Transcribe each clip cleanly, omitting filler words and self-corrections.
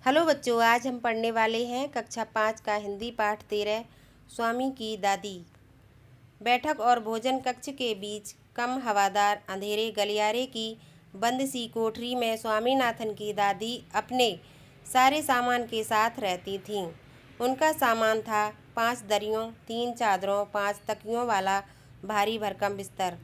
Hello बच्चों, आज हम पढ़ने वाले हैं कक्षा 5 का हिंदी पाठ 13 स्वामी की दादी। बैठक और भोजन कक्ष के बीच कम हवादार अंधेरे गलियारे की बंद सी कोठरी में स्वामीनाथन की दादी अपने सारे सामान के साथ रहती थीं। उनका सामान था 5 दरियों, 3 चादरों, 5 तकियों वाला भारी भरकम बिस्तर,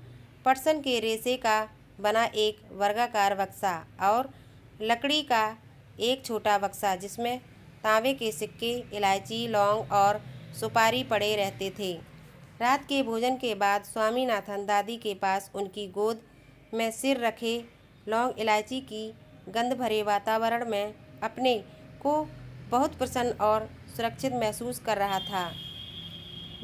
पटसन के रेशे का बना एक वर्गाकार बक्सा और लकड़ी का एक छोटा बक्सा जिसमें तांबे के सिक्के, इलायची, लौंग और सुपारी पड़े रहते थे। रात के भोजन के बाद स्वामीनाथन दादी के पास उनकी गोद में सिर रखे लौंग इलायची की गंध भरे वातावरण में अपने को बहुत प्रसन्न और सुरक्षित महसूस कर रहा था।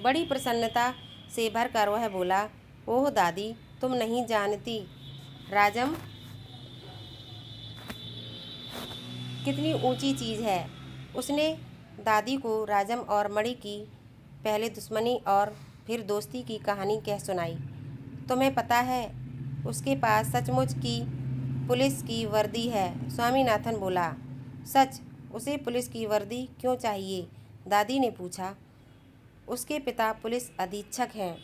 बड़ी प्रसन्नता से भरकर वह बोला, ओह दादी, तुम नहीं जानती राजम कितनी ऊंची चीज़ है। उसने दादी को राजम और मणि की पहले दुश्मनी और फिर दोस्ती की कहानी कह सुनाई। तुम्हें पता है, उसके पास सचमुच की पुलिस की वर्दी है। स्वामीनाथन बोला। सच? उसे पुलिस की वर्दी क्यों चाहिए? दादी ने पूछा। उसके पिता पुलिस अधीक्षक हैं।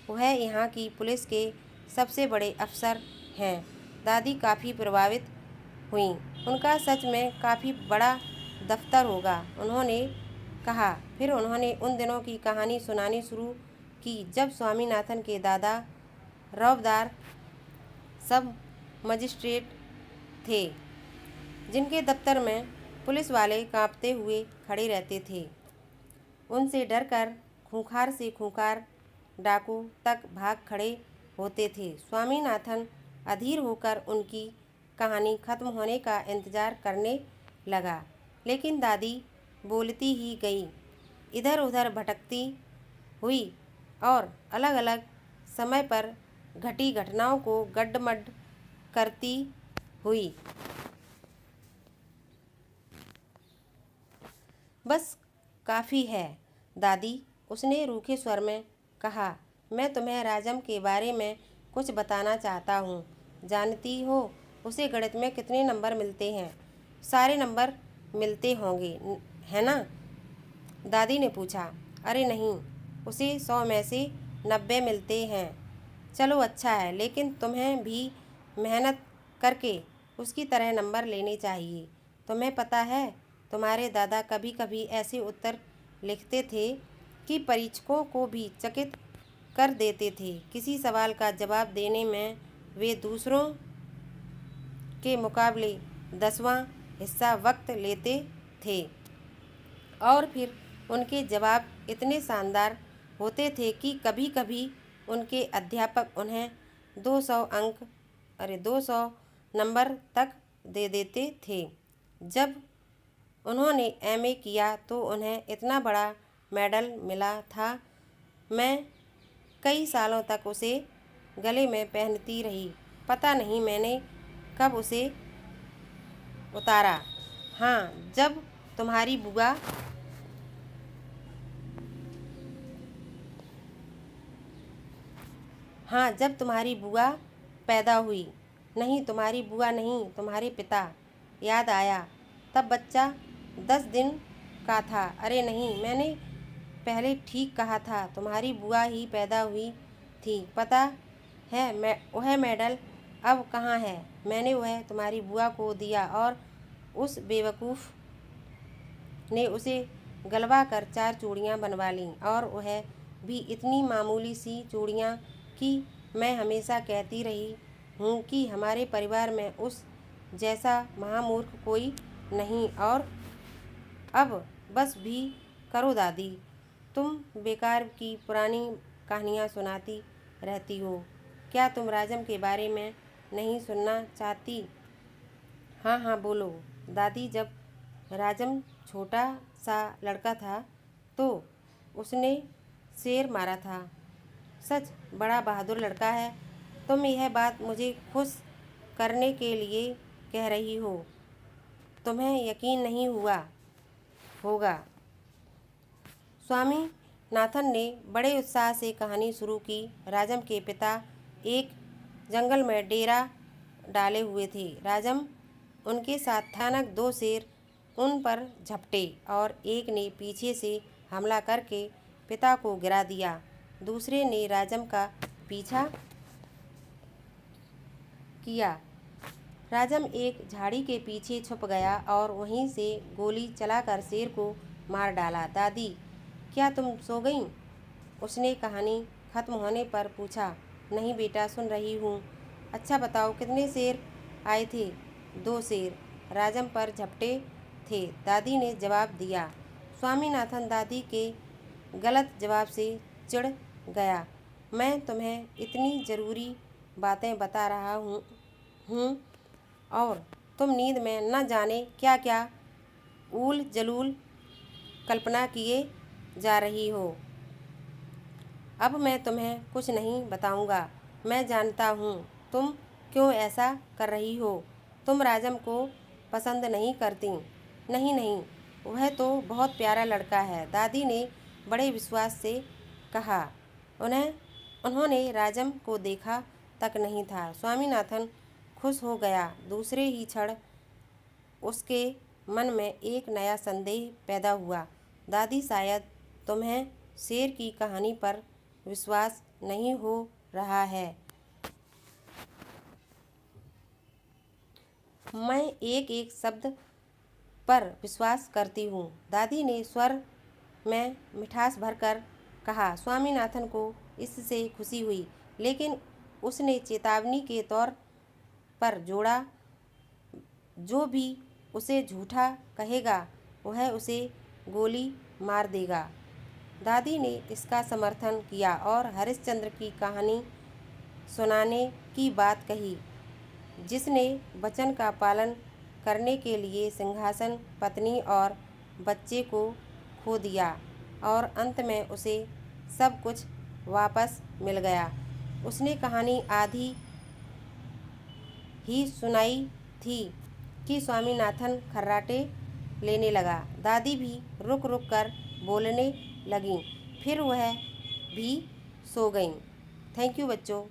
वह यहाँ की पुलिस के सबसे बड़े अफसर हैं। दादी काफ़ी प्रभावित हुई। उनका सच में काफ़ी बड़ा दफ्तर होगा, उन्होंने कहा। फिर उन्होंने उन दिनों की कहानी सुनानी शुरू की जब स्वामीनाथन के दादा रौबदार सब मजिस्ट्रेट थे, जिनके दफ्तर में पुलिस वाले कांपते हुए खड़े रहते थे। उनसे डरकर खूंखार से खूंखार डाकू तक भाग खड़े होते थे। स्वामीनाथन अधीर होकर उनकी कहानी खत्म होने का इंतज़ार करने लगा, लेकिन दादी बोलती ही गई, इधर उधर भटकती हुई और अलग अलग समय पर घटी घटनाओं को गड्ढमड्ढ करती हुई। बस काफ़ी है दादी, उसने रूखे स्वर में कहा। मैं तुम्हें राजम के बारे में कुछ बताना चाहता हूँ। जानती हो उसे गणित में कितने नंबर मिलते हैं? सारे नंबर मिलते होंगे, है ना? दादी ने पूछा। अरे नहीं, उसे 100 में से 90 मिलते हैं। चलो अच्छा है, लेकिन तुम्हें भी मेहनत करके उसकी तरह नंबर लेने चाहिए। तुम्हें पता है, तुम्हारे दादा कभी कभी ऐसे उत्तर लिखते थे कि परीक्षकों को भी चकित कर देते थे। किसी सवाल का जवाब देने में वे दूसरों के मुकाबले 10वां हिस्सा वक्त लेते थे और फिर उनके जवाब इतने शानदार होते थे कि कभी कभी उनके अध्यापक उन्हें 200 नंबर तक दे देते थे। जब उन्होंने एमए किया तो उन्हें इतना बड़ा मेडल मिला था। मैं कई सालों तक उसे गले में पहनती रही। पता नहीं मैंने कब उसे उतारा। हाँ, जब तुम्हारी बुआ पैदा हुई। नहीं, तुम्हारी बुआ नहीं, तुम्हारे पिता। याद आया, तब बच्चा 10 दिन का था। अरे नहीं, मैंने पहले ठीक कहा था, तुम्हारी बुआ ही पैदा हुई थी। पता है वह मेडल अब कहाँ है? मैंने वह तुम्हारी बुआ को दिया और उस बेवकूफ़ ने उसे गलवा कर 4 चूड़ियाँ बनवा लीं, और वह भी इतनी मामूली सी चूड़ियाँ कि मैं हमेशा कहती रही हूँ कि हमारे परिवार में उस जैसा महामूर्ख कोई नहीं। और अब बस भी करो दादी, तुम बेकार की पुरानी कहानियाँ सुनाती रहती हो। क्या तुम राजम के बारे में नहीं सुनना चाहती? हाँ हाँ, बोलो दादी। जब राजम छोटा सा लड़का था तो उसने शेर मारा था। सच? बड़ा बहादुर लड़का है। तुम यह बात मुझे खुश करने के लिए कह रही हो? तुम्हें यकीन नहीं हुआ होगा। स्वामी नाथन ने बड़े उत्साह से कहानी शुरू की। राजम के पिता एक जंगल में डेरा डाले हुए थे। राजम उनके साथ अचानक 2 शेर उन पर झपटे और एक ने पीछे से हमला करके पिता को गिरा दिया। दूसरे ने राजम का पीछा किया। राजम एक झाड़ी के पीछे छुप गया और वहीं से गोली चलाकर शेर को मार डाला। दादी, क्या तुम सो गईं? उसने कहानी खत्म होने पर पूछा। नहीं बेटा, सुन रही हूँ। अच्छा बताओ, कितने शेर आए थे? 2 शेर राजम पर झपटे थे, दादी ने जवाब दिया। स्वामीनाथन दादी के गलत जवाब से चिढ़ गया। मैं तुम्हें इतनी ज़रूरी बातें बता रहा हूँ और तुम नींद में न जाने क्या क्या ऊल जलूल कल्पना किए जा रही हो। अब मैं तुम्हें कुछ नहीं बताऊंगा। मैं जानता हूँ तुम क्यों ऐसा कर रही हो। तुम राजम को पसंद नहीं करती। नहीं नहीं, वह तो बहुत प्यारा लड़का है, दादी ने बड़े विश्वास से कहा। उन्होंने राजम को देखा तक नहीं था। स्वामीनाथन खुश हो गया। दूसरे ही क्षण उसके मन में एक नया संदेह पैदा हुआ। दादी, शायद तुम्हें शेर की कहानी पर विश्वास नहीं हो रहा है। मैं एक एक शब्द पर विश्वास करती हूँ, दादी ने स्वर में मिठास भरकर कहा। स्वामीनाथन को इससे खुशी हुई, लेकिन उसने चेतावनी के तौर पर जोड़ा, जो भी उसे झूठा कहेगा वह उसे गोली मार देगा। दादी ने इसका समर्थन किया और हरिश्चंद्र की कहानी सुनाने की बात कही, जिसने वचन का पालन करने के लिए सिंहासन, पत्नी और बच्चे को खो दिया और अंत में उसे सब कुछ वापस मिल गया। उसने कहानी आधी ही सुनाई थी कि स्वामीनाथन खर्राटे लेने लगा। दादी भी रुक रुक कर बोलने लगीं, फिर वह भी सो गईं। थैंक यू बच्चों।